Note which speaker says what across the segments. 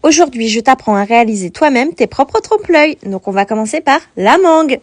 Speaker 1: Aujourd'hui, je t'apprends à réaliser toi-même tes propres trompe-l'œil. Donc, on va commencer par la mangue.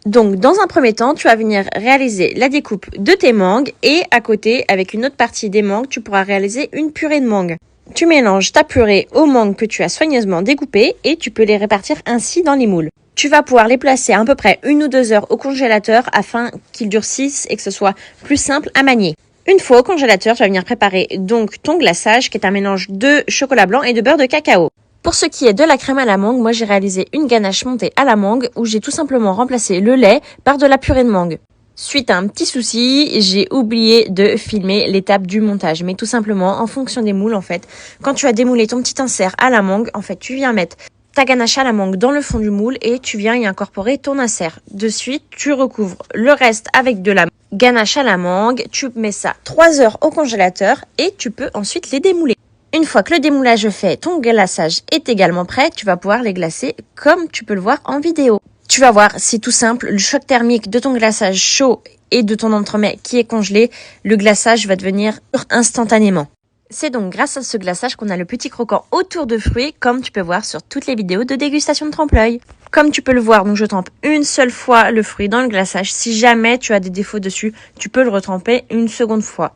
Speaker 1: Donc, dans un premier temps, tu vas venir réaliser la découpe de tes mangues et à côté, avec une autre partie des mangues, tu pourras réaliser une purée de mangue. Tu mélanges ta purée aux mangues que tu as soigneusement découpées et tu peux les répartir ainsi dans les moules. Tu vas pouvoir les placer à peu près 1 ou 2 heures au congélateur afin qu'ils durcissent et que ce soit plus simple à manier. Une fois au congélateur, tu vas venir préparer donc ton glaçage qui est un mélange de chocolat blanc et de beurre de cacao. Pour ce qui est de la crème à la mangue, moi j'ai réalisé une ganache montée à la mangue où j'ai tout simplement remplacé le lait par de la purée de mangue. Suite à un petit souci, j'ai oublié de filmer l'étape du montage. Mais tout simplement, en fonction des moules en fait, quand tu as démoulé ton petit insert à la mangue, en fait tu viens mettre ta ganache à la mangue dans le fond du moule et tu viens y incorporer ton insert. De suite, tu recouvres le reste avec de la ganache à la mangue, tu mets ça 3 heures au congélateur et tu peux ensuite les démouler. Une fois que le démoulage est fait, ton glaçage est également prêt, tu vas pouvoir les glacer comme tu peux le voir en vidéo. Tu vas voir, c'est tout simple, le choc thermique de ton glaçage chaud et de ton entremets qui est congelé, le glaçage va devenir instantanément. C'est donc grâce à ce glaçage qu'on a le petit croquant autour de fruits, comme tu peux voir sur toutes les vidéos de dégustation de trompe-l'œil. Comme tu peux le voir, donc je trempe une seule fois le fruit dans le glaçage. Si jamais tu as des défauts dessus, tu peux le retremper une seconde fois.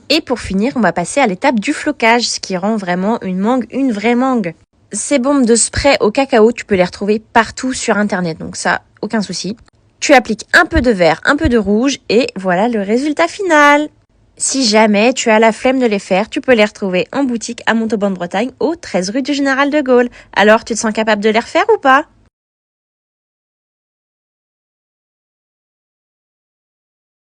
Speaker 1: Et pour finir, on va passer à l'étape du flocage, ce qui rend vraiment une mangue une vraie mangue. Ces bombes de spray au cacao, tu peux les retrouver partout sur internet, donc ça, aucun souci. Tu appliques un peu de vert, un peu de rouge et voilà le résultat final. Si jamais tu as la flemme de les faire, tu peux les retrouver en boutique à Montauban de Bretagne au 13 rue du Général de Gaulle. Alors, tu te sens capable de les refaire ou pas ?